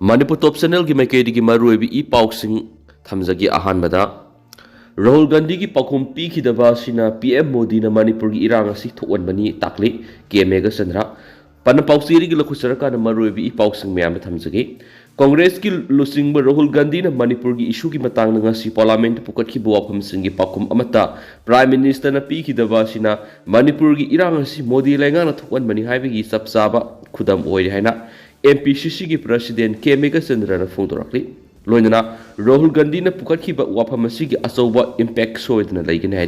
Manipur Top Channel की मैकेडी की मरुएबी ई पाउक्सिंग थमजगी अहानबदा राहुल गांधी की पाखुम पीखिदबा सिना पीएम मोदी ना मणिपुर की इरांग असि थोअनबनी ताकले केमेगा चंद्रा पन पाउसीरी की लखु सरकार ना मरुएबी ई पाउक्सिंग म्याम थमजगी कांग्रेस की लुसिंग राहुल गांधी ना मणिपुर की इशू की मतंग ngasi पार्लियामेंट पुकट की बुआफम सिंगी पाखुम अमता प्राइम मिनिस्टर ना पीखिदबा सिना मणिपुर की इरांग असि मोदी लेंगा ना थोअनबनी हाइबगी सबसाबा खुदम ओइ हैना MPCC की प्रेसिडेंट केमेगा चंद्रा ना फोंदोरकली लोइना राहुल गांधी ने पुकट वाफम की अचौब इम्पैक्ट सोदना लेगन है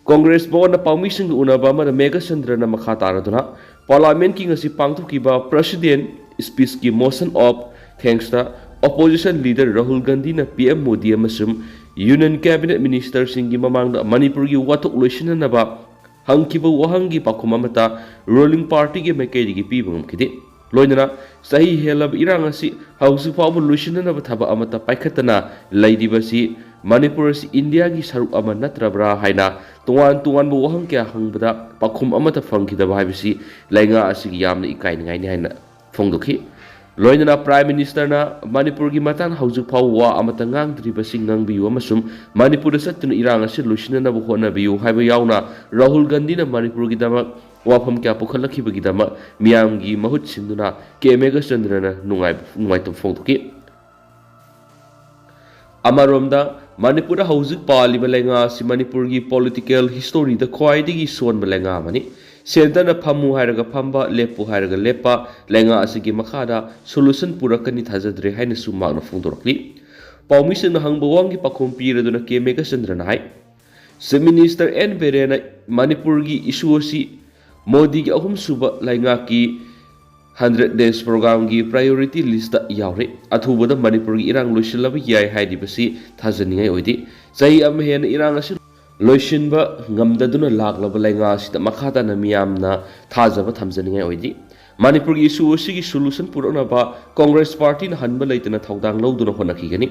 कांग्रेस बोर्ड पाउमीसिंग उनबा मेगा चंद्र मखा तारदुना पार्लियामेंट की पांथोखिबा प्रेसिडेंट स्पीच की motion of thanks the opposition leader Rahul Gandhi ने PM Modi union cabinet minister Singh ममांग मणिपुर की वाथोक लोइसिननबा हंकिबा वहंगी पाखुम अमता रूलिंग पार्टी के मैकेडी की पीब ngमखिदे लोइना सही हेलब इरांग असि हाउस फाव लुसिननबा थबा अमता पाइखतना लैदिबसी मणिपुर असि इंडिया की सरुक अमा नत्रब्रा हाइना तुवान तुवान बो वहंग क्या हंगबदा पाखुम अमता फंगिदबा हाइबसी लैंगा असि यामना इकाइनगाइनि हाइना फोंदोखि लोइना प्राइम मिनिस्टर ना मणिपुर की मतन हाउस फाव वा अमता ngang ngangbiyu amasum मणिपुर सत्तुन इरांग असि लुसिननबा होनबियु हाइबा यावना राहुल गांधी ना मणिपुर की दमा वाफम क्या पुखलखिबगीदम मियामगी महुत सिंदुना केमेगा चंद्रना नुंगाइतो फोंदोखि अमरोमदा मणिपुर हौजिक पालिबा लेंगा असि मणिपुर की पॉलिटिकल हिस्टोरी द ख्वाइदगी सोनबा लेंगा अमनि सेंटर न फमु हायरगा फंबा लेपु हायरगा लेपा लेंगा असि की मखादा सोल्यूशन पुरकनी थाजद्रे हाइना सुमागना फोंदोरकली पाउमिसन हंगबा वांगी पाखोम पीरदुना केमेगा चंद्रना हाय चीफ मिनिस्टर एन बेरेना मणिपुर की इशू असि मोदी की अहम सुब लाइंगा की 100 days प्रोग्राम की प्रायोरिटी लिस्ट यावरे अथुबद मणिपुर की इरांग लोइसिलब याय हाइदिबसी थाजनिङै ओइदि चही अम हेन इरांग असि लोइसिनबा ngमददुना लागलब लाइंगा असि मखादा न मियामना थाजब थमजनिङै ओइदि मणिपुर की इशू असि की सोल्यूशन पुरनबा कांग्रेस पार्टी न हनब लैतना थौदांग लौदुना होनखिगनि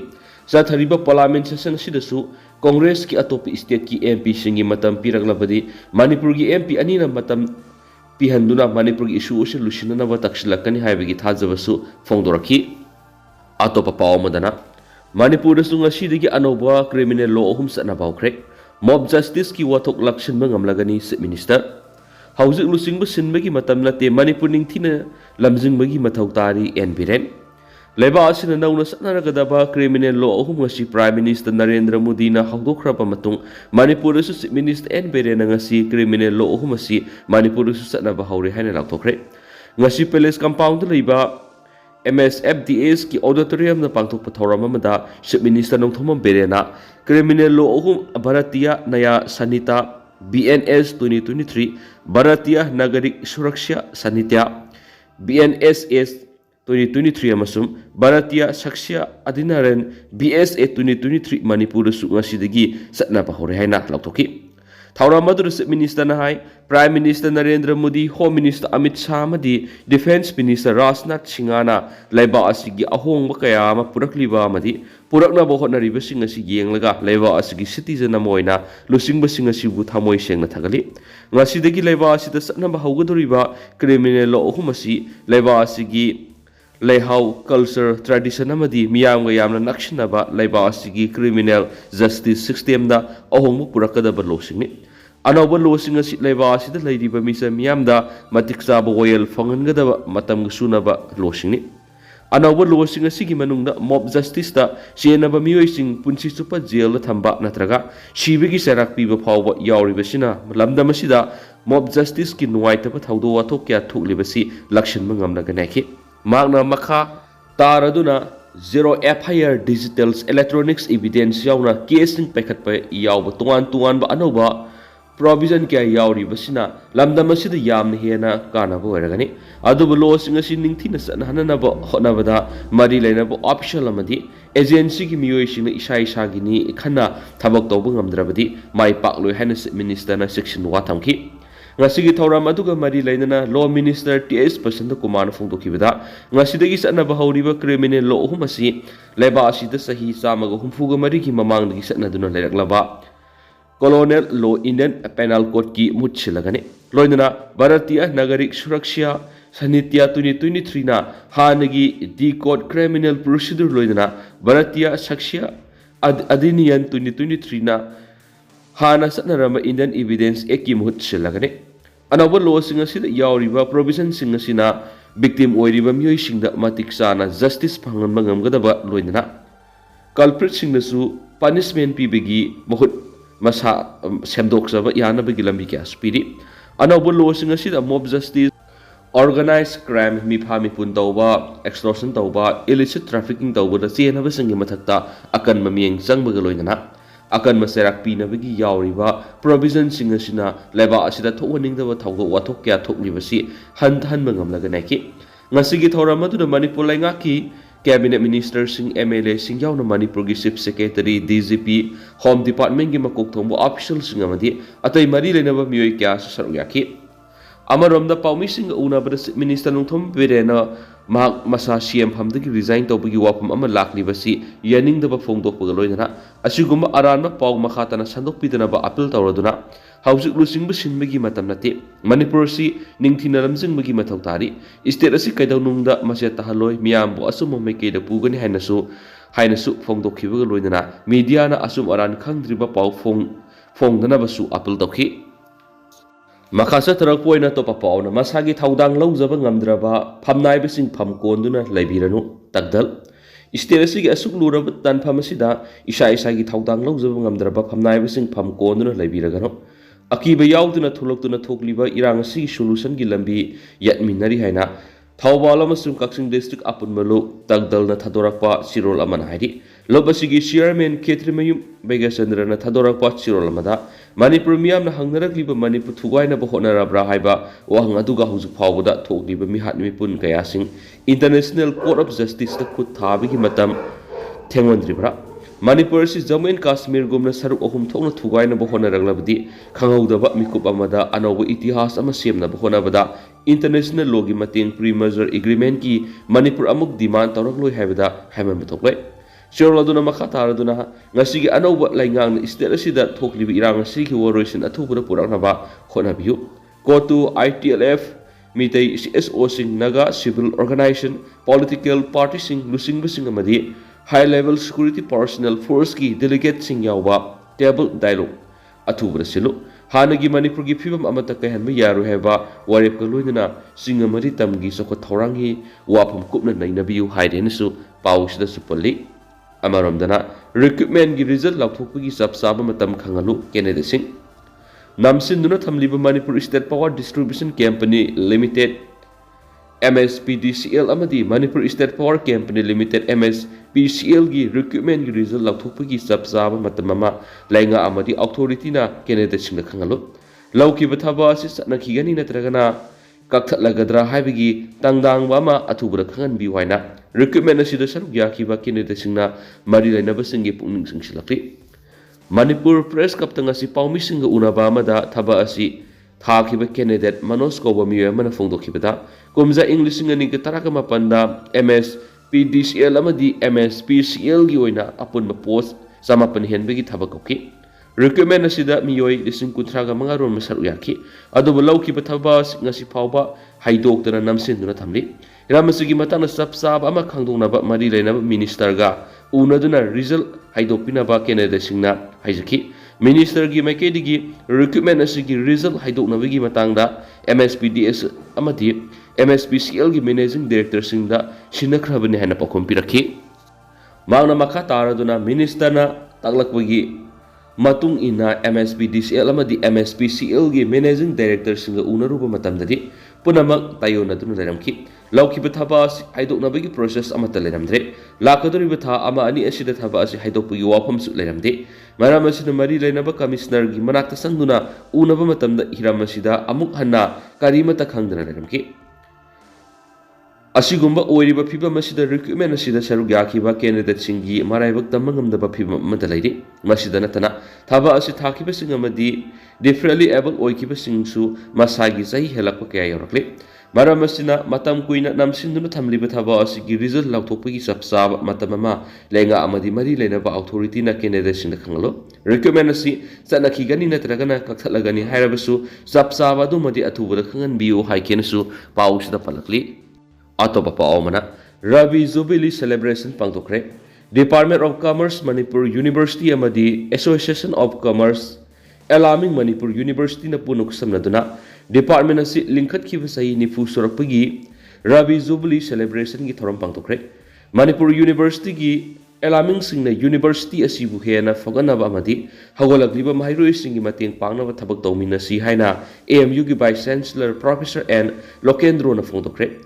चाथरिबा पार्लियामेंट सेशन सिदसु कांग्रेस की अतोप स्टेट की MP सिंगी मतम पिरगलबदी मणिपुर की MP अनि न मतम पिहंदुना मणिपुर की इशू से लुसिननबा तक्सिलकनी हाइबगी थाजबसु फोंदोरखि अतोप पावमदना मणिपुर सुंगसिदगी अनोबा क्रिमिनल लॉ अहुम सनाबाउख्रे मॉब जस्टिस की वाथोक लक्ष्यन मंगमलगनी चीफ मिनिस्टर हाउजिक लुसिंगबु सिनबगी मतम नते मणिपुर निंथिना लमजिंगबगी मथौ तारी एन बिरेन लेबा असिना नौना सनरगदबा क्रिमिनल लॉ अहुम ngasi prime minister Narendra Modi ना हौदोखरबा मतुंग मणिपुर सु chief minister N Biren ngasi criminal law अहुम asi मणिपुर सु सनबा हौरे हाइना लाथोखरे ngasi पैलेस कंपाउंड लेबा MSFDS की ऑडिटोरियम ना पांथोक पथौरम अमदा चीफ मिनिस्टर नोंथोम बेरेना क्रिमिनल लॉ अहुम भारतीय नया संहिता BNS 2023 भारतीय नागरिक सुरक्षा संहिता BNSS 2023 अमसुम भारतीय साक्ष्य अधिनियम BSA 2023 मणिपुर सुंगसिदगी सत्नाबा हौरे हाइना लाथोखि थौराम अदुर चीफ मिनिस्टर ना हाय prime minister Narendra Modi home minister Amit Shah मदी डिफेंस मिनिस्टर राजनाथ सिंहाना लेबा असिगी अहोंग कया अमा पुरकलिबा मदी पुरकनबा होटनरिबसिंग असि येंगलगा लेबा असिगी सिटीजन अमोइना लुसिंगबसिंग असिबु थामोइ सेंगना थागली ngasiदगी लेबा असिदा सत्नबा हौगदोरिबा क्रिमिनल लॉ अहुम असि लेबा असिगी लेहाउ कल्चर ट्रेडिशन अमदी मियामगा यामना नक्सिनबा लेबा असिगी क्रिमिनल जस्टिस सिस्टम दा अहोंग पुरकदबा लोसिंगनि अनौबा लोसिंग असि लेबा असिदा लैरिबा मिसा मियामदा मतिकसाबा वयल फंगनगदबा मतम सुनबा लोसिंगनि अनौबा लोसिंग असिगी मनुंगदा मॉब जस्टिस दा चेनबा मियोइसिंग पुंसि सुपा जेल थंबा नत्रगा शिबिगी सराक पीबा फावबा यावरिबसिना लमदमसिदा मॉब जस्टिस की नुवाइतबा थौदो वाथोक क्या थोकलिबसि लक्षण मंगमनगनाखि मागना मखा तारदुना zero FIR digitals electronics evidence यावना केसिंग पैखत याव तुआन तुआन अनौबा प्रोविजन क्या यावरिबसिना लमदमसिदा यामना हेना कानबा ओइरगनि अदुबु लॉसिंग असि निंथिना सनहननबा होनबदा मरि लेनबा ऑफिशियल अमदि एजेंसी की मियोइसिंग इसा इसागिनी खन्ना थबक तौबा ngamdrabadi mai pakloi haina मिनिस्टरना सेक्शन वा थमखि ngasi thauram aduga mari lainana law minister TS Pasanta Kumar phongdokibada ngasidagi satnaba hawriba criminal law ahum asi leba asida sahi chamaga humfuga mari ki mamangdagi satnaduna leraklaba colonial law Indian penal code की मुच्छिलगने लोइनना भारतीय नागरिक सुरक्षा Sanitya 2023 na hanagi Decode Criminal Procedure loidana Bharatiya Saksya Adiniyan 2023 na hana satnarama Indian Evidence Act ki muhut silagane anaba law singa sida yauriba provision singa sina victim oiriba miyoi singda matik sana justice phangan mangamgadaba loidana culprit singnasu punishment pibegi muhut masa semdoksaba yanabagi lambi kya spiri anaba law singa sida mob justice organized crime mi phami pun tawba extortion tawba illicit trafficking tawba da chenaba singi mathakta akan mamieng changbaga loinana akan maserak pinabagi yauriba provision singa sina leba asida thowaningdaba thawgo wathok kya thoknibasi han mangamlaga naiki ngasigi thoramadu da manipur lainga ki cabinet minister sing MLA sing yauna manipur gi chief secretary DGP home department gi makok thongbo official singa madi atai mari lenaba miyoi kya saru yaki Amaramda Paumi Singh Unabra Minister Nungthom Virena Mahak Masa CM Phamdagi resign tawbagi wafam ama laklibasi yaningdaba phongdokpaga loinana asigumba aranba paw makhatana sandokpidanaba appeal tawraduna hausik lusingba sinbagi matam nate Manipur si ningthina lamjingbagi mathau tari state asi kaidawnungda mase tahaloi miyambo asum maikeda pugani hainasu phongdokhibaga loinana media na asum aran khangdriba paw phongdanabasu appeal tawkhi Makasa tarak poina to papaw na masagi thaudang laujaba ngamdraba phamnaiba sing phamkonduna laibiranu tagdal istelasi gi asuk luraba tan phamasida isa gi thaudang laujaba ngamdraba phamnaiba sing phamkonduna laibiragano akiba yauduna thulokduna thokliba irang si solution gi lambi yatminari haina Thawbal amasung Kaksing district apunmalu tagdal na thadorakpa sirol aman haidi lobasigi chairman Ketrimayum Begasandra na thadorakpa sirol amada Manipur miyam na hangnarakliba Manipur thugay na bahonarabra haiba wahang aduga huzuk phawbada thokliba mihat mipun kayasing International Court of Justice ta khut thabigi matam thengwandribra Manipur si Jammu and Kashmir gumna saruk ahum thokna thugay na bahonaraglabdi khangawdaba mikup amada anawba itihas ama semna bahonabada International law gi mateng pre-merger agreement ki Manipur amuk demand tawrakloi haibada haiman bathoklai Sirladuna makataraduna ngasigi anawba laingang na state asida thoklibi irang asigi warroisin athubura puraknaba honabiyu Kotu ITLF mitay CSO sing naga civil organization political party sing lusing basing amadi high level security personnel force ki delegate sing yawba table dialogue athubura silu Hanagi Manipur gi phibam amata kahanba yaru heba warep ka loinana singamari tamgi sokho thorangi wafam kupna nainabiyu hairenasu pawsida supalli amaramdana recruitment gi result laukthokpagi sapsaba matam khangalu Canada sing namsinduna thamliba Manipur State Power Distribution Company Limited MSPDCL amadi Manipur State Power Company Limited MSPCL gi recruitment gi result laukthokpagi sapsaba matam ama lainga amadi authority na Canada sing khangalu lauki bathaba si nakhigani natragana kakthatlagadra haibigi tangdang wama athubra khangan bi waina recruitment asida saruk yakiba Canada singna mari lainaba singi pungning singsilakri Manipur Press Kaptanga si Paumi singa unaba amada thaba asi thakiba candidate Manos Koba miyo amana phongdokhibada kumza English singa ning taraka mapanda MSPDCL amadi MSPCL gi oina apunba post samapan henbegi thaba kokki recruitment asida miyoi lising kutraga mangaron masaru yaki aduba laukiba thaba ngasi phawba haidoktana namsinduna thamli ramasigi matana sapsab ama khangdongnaba mari lainaba minister ga unaduna result haidokpinaba Canada singna haijaki minister gi makedigi recruitment asigi result haidoknabagi matangda MSPDS amadi MSPCL gi managing director singda sinakhrabani haina pakhom pirakhi mangna makha taraduna minister na taklakbagi matung ina MSPDCL amadi MSPCL gi managing director singa unaruba matamdadi punamak tayonaduna leramki laukiba thaba haidoknabagi process amata leramdre lakadoriba tha ama ani asida thaba asi haidokpagi wafam su leramde maram asina mari lainaba commissioner gi manakta sangduna unaba matamda hiram asida amuk hanna karimata khangdana leramki Asigumba oiriba phibam asida recruitment asida saruk yakiba candidate singi maraibak tamangamdaba phibam amata leiri masida natana thaba asi thakiba singamadi differently able oikiba singsu masagi sahi helakpa kaya yorakle Maram asina matam kuina namsinduna thamliba thaba asigi result lauthokpagi chapchaba matam ama lenga amadi mari lenaba authority na Canada singna khangalo recommend asi chanakhigani natragana kakhalagani hairabasu chapchaba du madi athubada khangan biu haikenasu pausida palakli atopa paomana Rabi Jubilee celebration pangtokre Department of Commerce Manipur University amadi Association of Commerce Alarming Manipur University na punok samnaduna Department asi lingkhat ki basai nifu sorakpagi Rabi Jubilee celebration ki thoram pangtokre Manipur University ki alarming singna university asi bu hena faganaba amadi hagolagliba mahairoi singi mateng pangnaba thabak tawmina si haina AMU ki Vice Chancellor Professor N Lokendro na phongtokre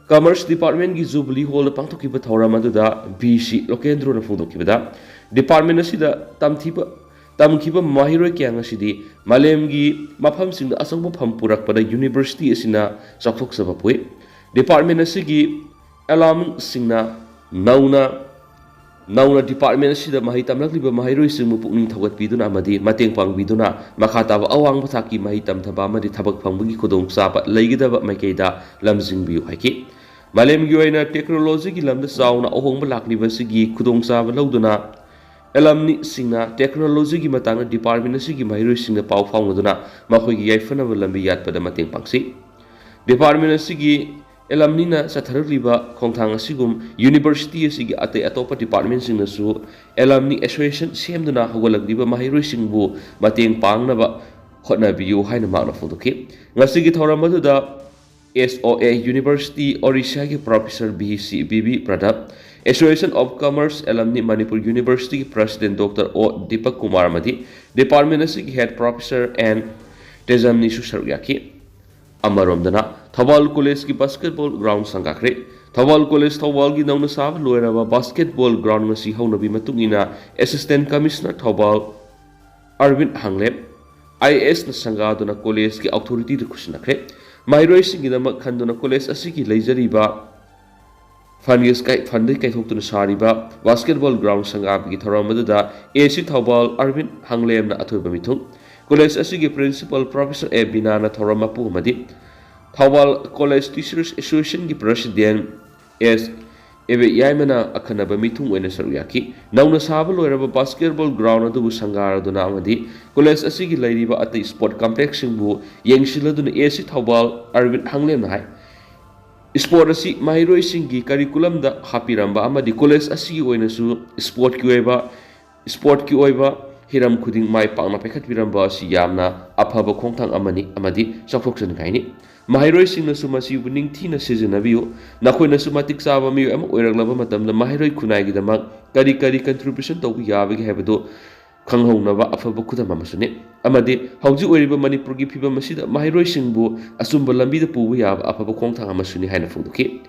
Commerce Department ki Jubilee Hall pangthokiba thoram aduda BC Lokendro na phongtokibada Department asida tamkhiba mahiroi kyang asidi malemgi mafamsingda asangba pham purakpada university asina chakthok sabapui department asigi alarm singna nauna department asida mahi tamlakliba mahiroi singmu pukning thogat biduna amadi mateng pangbiduna makhataba awang bathaki mahi tamthaba amadi thabak phangbugi khudong chapa leigidaba maikeida lamjingbiu haiki malemgi oina technology ki lamda chauna ahongba lakliba sigi khudong chaba lauduna Alumni singna technology ki matang department asi ki mahiroi singna pau faungaduna makhoi gi yaifana lambi yat pada mateng pangsi department asi ki alumni na satharliba khongthang asigum university asi ki ate atopa department singna su alumni association semduna hogolagdiba mahiroi singbu mateng pangnaba khotna biu haina makna fodoki ngasi ki thoramadu da SOA University Orissa ki Professor BB Pradap Association of Commerce Alumni Manipur University President Dr. O. Deepak Kumar Madi Department Asik Head Professor and Tezamni Susaryaki Amaromdana Thawal College ki Basketball Ground Sangakre Thawal College Thawal ki nauna sab loiraba Basketball Ground ngasi haunabi matungina Assistant Commissioner Thawal Arvind Hanglep IAS na sangaduna college ki authority de kusinakre Mairoi singidama khanduna college asiki leijariba Fungus Fundy Kaitokuna Sariba, Basketball Ground Sangab Gitaramada, AC Thawal, Arvind Hanglem na Atubamitung, College Asigi Principal Professor E. Binana Thoramapu Madi, Thawal College Teachers Association ki President S. Ebe Yamana Akanaba Mitung Wenesariaki, Nauna Sabalo Eraba Basketball Ground Adu Sangara Dunamadi, College Asigi Ladiba at the Sport Complex Singbu, Yangshila Dun AC Thawal, Arvind Hanglem High. Sport asi mahiroi singi curriculum da hapiramba amadi college asi oinasu sport ki oiba hiram khuding mai pangna pekhat biramba asi yamna aphaba khongthang amadi chakthoksan kaini mahiroi singna su masi buning thina sijinabiu nakoina su matik saba mi am oiraglaba matamda mahiroi khunai gi damak kari contribution tawbi yabagi hebado khanghongnaba afaba khudama masune amadi hauji oiriba manipur gi phiba masida mahiroi singbu asumba lambi da pubu yaba afaba khongthang amasuni haina phungduki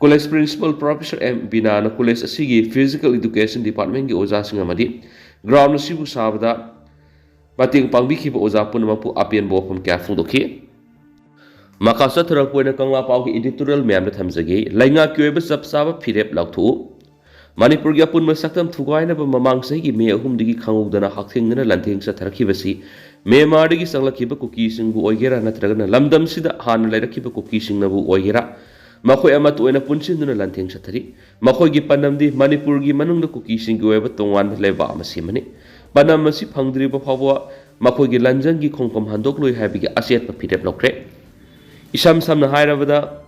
college principal professor M Binana college asigi physical education department gi oja sing amadi ground sibu sabada mating pangbi khiba oja punamapu apian bofam kya phungduki makasa tharapoina kangla pau gi editorial mem da thamjagi lainga kyoiba sapsaba phirep lauthu Manipur gi apun masaktam thugaina ba mamang sai gi me ahum digi khangudana hakthengna lantheng sa tharakibasi me mardi gi sanglakiba Kuki singbu oigera natragana lamdam sida han lairakiba Kuki singnabu oigera makhoi amat oina punsinduna lantheng sa thari makhoi gi panamdi Manipur gi manungda Kuki singgu eba tongwan leba amasimani panam masi phangdri ba phawwa makhoi gi lanjang gi khongkom handok loi habi gi asiat pa phirep lokre isam samna hairabada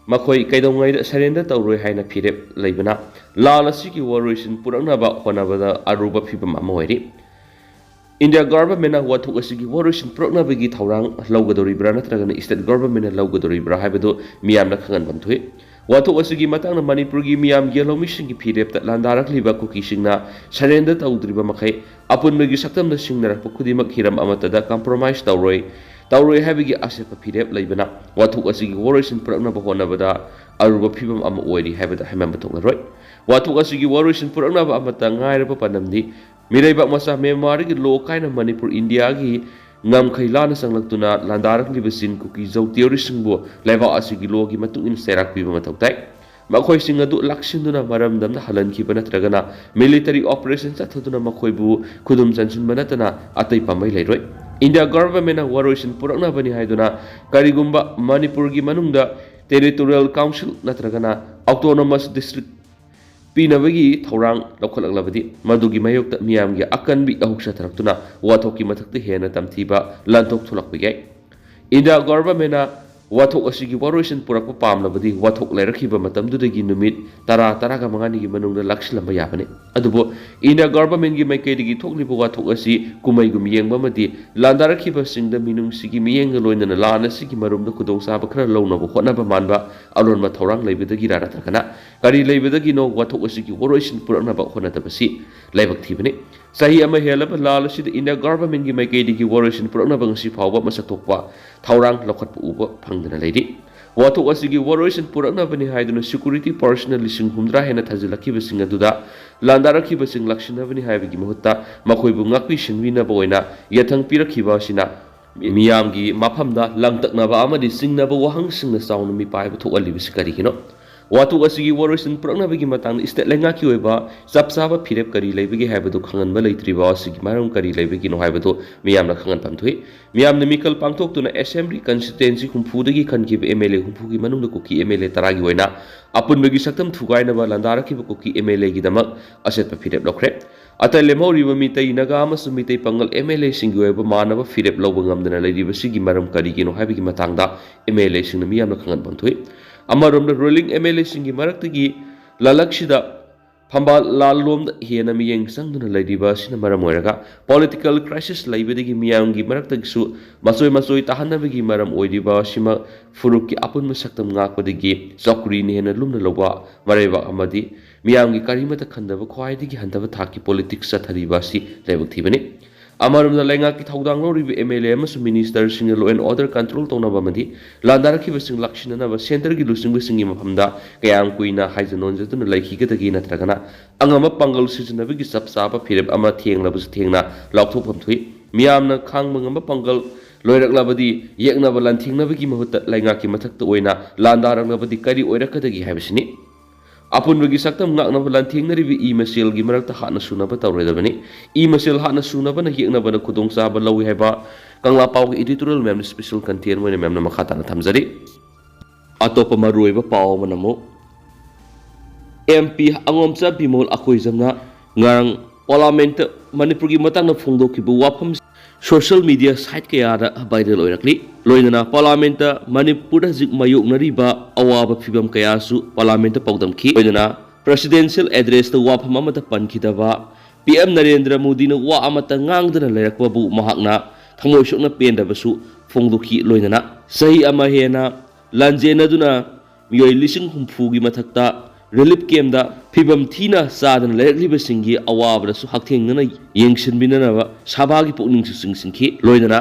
Makhoi kaidongai sarenda tawroi haina phirep leibana lal asiki waroisin purangnaba honabada aruba phibam ama oiri India government na wathuk asigi waroisin purangnabagi thaurang laugadoribra natragana state government na laugadoribra haibado miyamna khangan bamthui wathuk asigi matangna Manipur gi miyam yelomi singi phirep ta landarakliba Kuki singna sarenda tawdriba makhai apunbagi saktamna singnarakpa khudimak hiram amatada compromise tawroi habigi asepa phirep leibana wathuk asigi waroisin purakna bahonabada aruba phibam ama oiri habada hamamba tonglaroi wathuk asigi waroisin purakna ba amata ngairaba panamdi miraiba masa memari gi lo kaina Manipur India gi ngam khailana sanglaktuna landarak libasin Kuki zau theory singbo leva asigi lo gi matung in serak piba matautai makhoi singadu laksinduna maramdamna halanki banatragana military operations chathaduna makhoi bu khudum chanchin banatana atai pamai leiroi India government na waroisin purakna bani haiduna karigumba Manipurgi manungda territorial council natragana autonomous district pinabagi thorang lokolaklabadi madugi mayokta miyamgi akanbi ahuksa taraktuna wathoki mathakta hena tamthiba lantok thulakbigai India government na wathok asigi waroisin purakpa pamlabadi wathok lerakhiba matamdudagi numit tara ga mangani gi manungda lakshilamba yabane adubo India government gi maikaidigi thokliba wathok asi kumai gum yengba madi landarakhiba singda minung sigi miyeng loinana lana sigi marumda kudong saba khara lawnaba hotnaba manba alonma thorang leibadagi rara takana kari leibadagi no wathok asigi waroisin puraknaba honatabasi laibak thibane sahi ama helaba lal asida India government gi maikaidigi waroisin puraknaba ngasi phawba masatokpa thorang lokhatpa uba phangdana leidi wathok asigi waroisin puraknabani haiduna security personnel lising humdra hena thajilakhiba sing aduda landarakhiba sing lakshinabani haibagi mahutta makoibu ngakpi singwina boina yathang pirakhiba sina miyamgi mafamda langtaknaba amadi singnaba wahang singna sauna mi paiba thokalibi sikarigino wathok asigi waroisin puraknabagi matang state lengaki oiba sapsaba phirep kari leibagi haibadu khanganba leitriba asigi maram kari leibagi no haibadu miyamna khangan pamthui miyamna mikal pangthoktuna assembly constituency humphudagi khankiba MLA humpugi manungda Kuki MLA taragi oina apunbagi saktam thugainaba landarakhiba Kuki MLA gi damak asetpa phirep lokre atai lemhoriba mitai naga amasu mitai pangal MLA singi oiba manaba phirep lawba ngamdana leidiba sigi maram karigino haibagi matangda MLA singna miyamna khangan pamthui amarom ruling MLA singi maraktagi lalaksida phambal lalom hena miyeng sangduna leidiba sina maram oiraga political crisis leibadagi miyamgi maraktagisu masoi tahanabagi maram oiriba sima furukki apun masaktam ngakpadagi chokri ni hena lumna loba maraiba amadi miyamgi karimata khandaba khwaidagi handaba thaki politics sathariba si leibak thibani amarum da lenga ki thaudang loribi MLA amasu minister sing law and order control tonaba madi landarakhiba sing lakshina ba center gi lusing singi mafamda kayam kuina haijanon jatuna laikhigadagi natragana angama pangal sijnabagi sapsaba phireb ama thenglabus thengna laukthopam thui miyamna khangmangama pangal loiraklabadi yeknaba lanthingnabi mahutta lenga ki mathakta oina landaraklabadi kari oirakadagi haibisini apunbagi saktam ngaknaba lanthingnaribi masel gi marakta hana sunaba tawredabani masel hana sunaba na yeknaba na khudong saba lawi haiba kangla paw gi editorial mem special content moine mem na makhata na thamjari atopa maruiba paw manamo MP Oja Bimol akoijamna ngarang Parliament Manipur gi matang na phongdokibu wafam social media site kayada viral oirakli loinana Parliament Manipur zik mayuk nariba awaba phibam kayasu Parliament pawdam ki loinana presidential address ta wafam amata pankidaba PM Narendra Modi na wa amata ngangdana leirakbabu mahakna thangoi sokna pendabasu phongdoki loinana sahi ama hena lanjena duna miyoi lising humfu gi mathakta relief camp da phibam thina sadan lerakliba singi awabra su hakthengna yengsinbinana sabagi pokning su singki loinana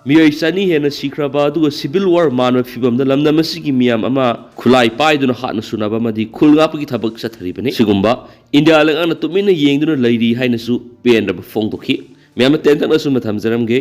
miyoi sani hena sikraba du civil war manwa phibam da lamna masigi miyam ama khulai paiduna hatna sunaba madi khulngapagi thabak satharibani sigumba India langana tumina yengduna leiri haina su pendaba phongdokhi miyam tentak na sumna thamjaramge